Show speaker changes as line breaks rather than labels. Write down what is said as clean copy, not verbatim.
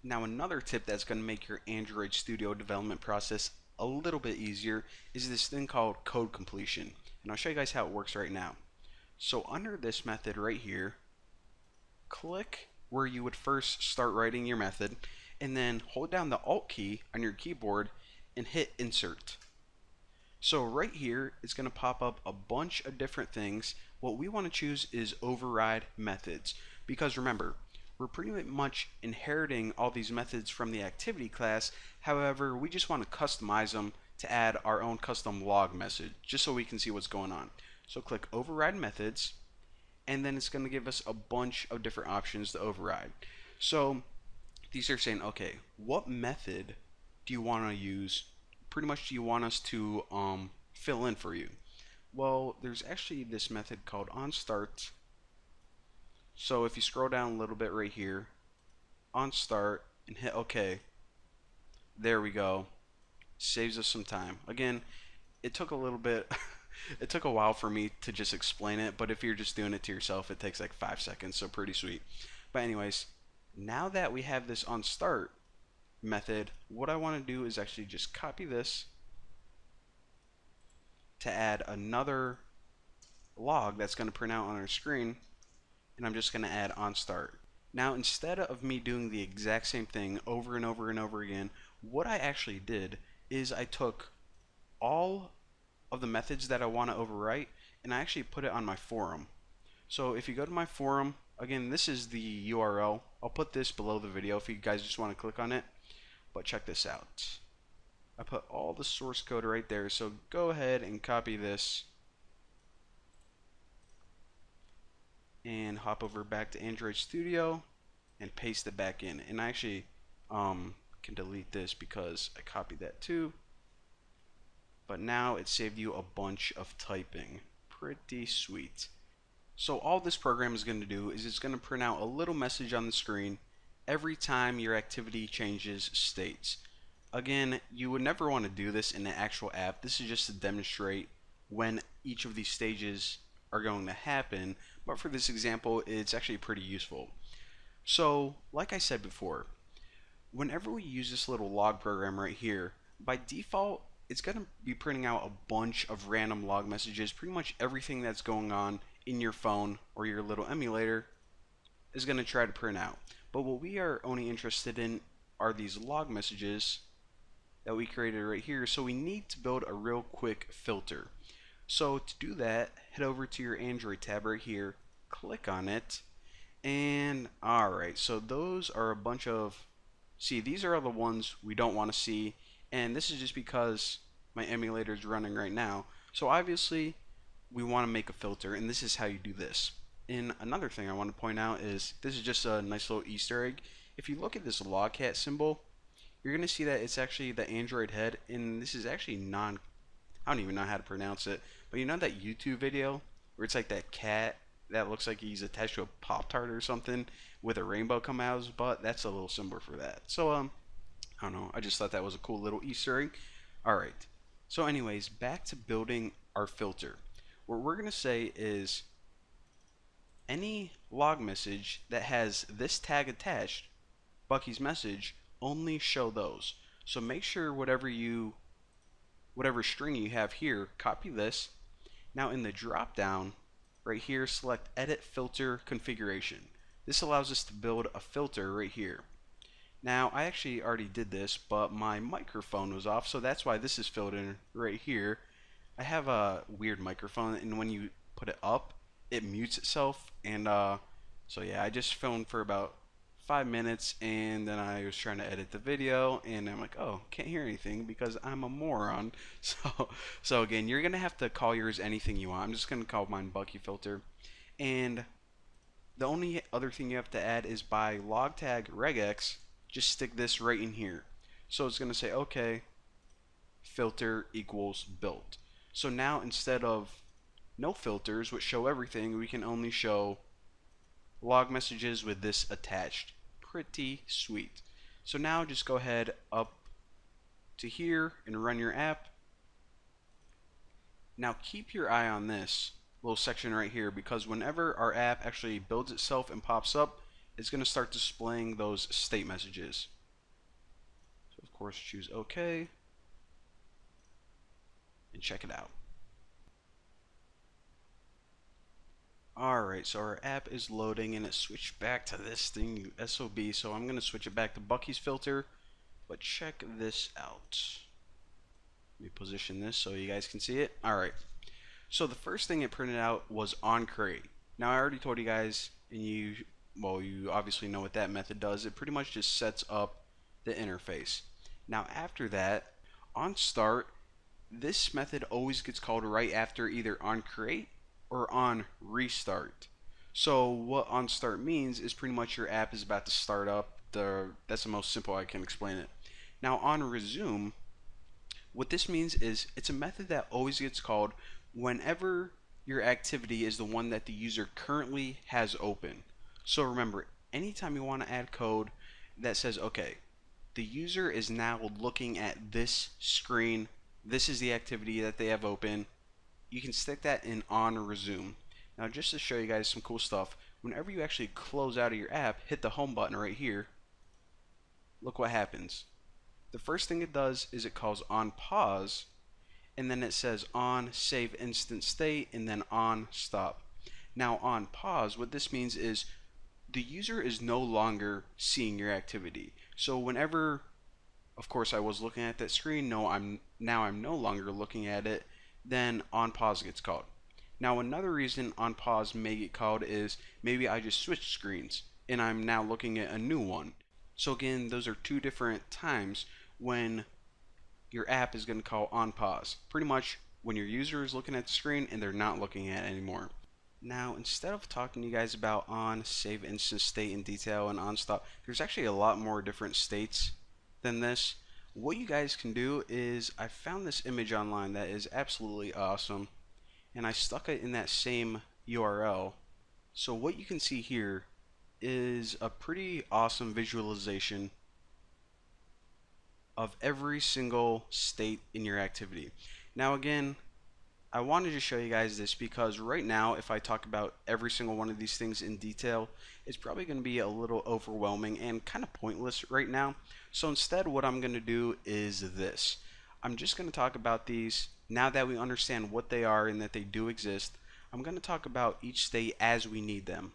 Now another tip that's going to make your Android Studio development process a little bit easier is this thing called code completion. And I'll show you guys how it works right now. So under this method right here, click where you would first start writing your method, and then hold down the Alt key on your keyboard and hit insert. So right here, it's going to pop up a bunch of different things. What we want to choose is override methods, because remember, we're pretty much inheriting all these methods from the activity class. However, we just want to customize them to add our own custom log message, just so we can see what's going on. So click override methods, and then it's going to give us a bunch of different options to override. So these are saying, okay, what method do you want to use? Pretty much, do you want us to fill in for you? Well, there's actually this method called onStart. So if you scroll down a little bit right here, onStart, and hit OK, there we go. Saves us some time. Again, it took a little bit it took a while for me to just explain it, but if you're just doing it to yourself, it takes like 5 seconds, so pretty sweet. But anyways, now that we have this onStart method, what I want to do is actually just copy this to add another log that's going to print out on our screen, and I'm just going to add onStart. Now instead of me doing the exact same thing over and over and over again, what I actually did is I took all of the methods that I want to overwrite and I actually put it on my forum. So if you go to my forum, again, this is the URL. I'll put this below the video if you guys just want to click on it. But check this out. I put all the source code right there, so go ahead and copy this and hop over back to Android Studio and paste it back in. And I actually can delete this because I copied that too. But now it saved you a bunch of typing. Pretty sweet. So all this program is going to do is it's going to print out a little message on the screen every time your activity changes states. Again, you would never want to do this in the actual app. This is just to demonstrate when each of these stages are going to happen, but for this example, it's actually pretty useful. So, like I said before, whenever we use this little log program right here, by default, it's going to be printing out a bunch of random log messages. Pretty much everything that's going on in your phone or your little emulator is going to try to print out. But what we are only interested in are these log messages that we created right here. So we need to build a real quick filter. So to do that, head over to your Android tab right here, click on it, and alright, so those are a bunch of, see, these are all the ones we don't want to see, and this is just because my emulator is running right now. So obviously we want to make a filter, and this is how you do this. And another thing I want to point out is this is just a nice little Easter egg. If you look at this logcat symbol, you're going to see that it's actually the Android head, and this is actually I don't even know how to pronounce it, but you know that YouTube video where it's like that cat that looks like he's attached to a Pop-Tart or something with a rainbow coming out of his butt? That's a little symbol for that. So I don't know, I just thought that was a cool little Easter egg. Alright, so anyways, back to building our filter. What we're going to say is any log message that has this tag attached, Bucky's message, only show those. So make sure whatever string you have here, copy this. Now in the drop down right here, select edit filter configuration. This allows us to build a filter right here. Now I actually already did this, but my microphone was off, so that's why this is filled in right here. I have a weird microphone, and when you put it up, it mutes itself, and so yeah, I just filmed for about 5 minutes, and then I was trying to edit the video, and I'm like, oh, can't hear anything because I'm a moron. So again, you're gonna have to call yours anything you want. I'm just gonna call mine Bucky filter, and the only other thing you have to add is by log tag regex, just stick this right in here. So it's gonna say, okay, filter equals built. So now instead of no filters which show everything, we can only show log messages with this attached. Pretty sweet. So now just go ahead up to here and run your app. Now keep your eye on this little section right here, because whenever our app actually builds itself and pops up, it's going to start displaying those state messages. course, choose OK and check it out. Alright, so our app is loading and it switched back to this thing, you SOB, so I'm going to switch it back to Bucky's filter, but check this out. Let me position this so you guys can see it. Alright, so the first thing it printed out was onCreate. Now I already told you guys, and you obviously know what that method does. It pretty much just sets up the interface. Now after that, onStart, this method always gets called right after either onCreate or onRestart. So what onStart means is pretty much your app is about to start up. That's the most simple I can explain it. Now onResume, what this means is it's a method that always gets called whenever your activity is the one that the user currently has open. So remember, anytime you want to add code that says, okay, the user is now looking at this screen, this is the activity that they have open, you can stick that in onResume. Now just to show you guys some cool stuff, whenever you actually close out of your app, hit the home button right here, look what happens. The first thing it does is it calls onPause, and then it says on save instant state and then on stop. Now on pause, what this means is the user is no longer seeing your activity. So whenever, of course, I was looking at that screen, now I'm no longer looking at it, then on pause gets called. Now another reason on pause may get called is maybe I just switched screens and I'm now looking at a new one. So again, those are two different times when your app is going to call on pause. Pretty much when your user is looking at the screen and they're not looking at it anymore. Now, instead of talking to you guys about on save instant state in detail and on stop, there's actually a lot more different states than this. What you guys can do is I found this image online that is absolutely awesome, and I stuck it in that same URL. So what you can see here is a pretty awesome visualization of every single state in your activity. Now again, I wanted to show you guys this because right now if I talk about every single one of these things in detail, it's probably going to be a little overwhelming and kind of pointless right now. So instead what I'm going to do is this. I'm just going to talk about these now that we understand what they are and that they do exist. I'm going to talk about each state as we need them.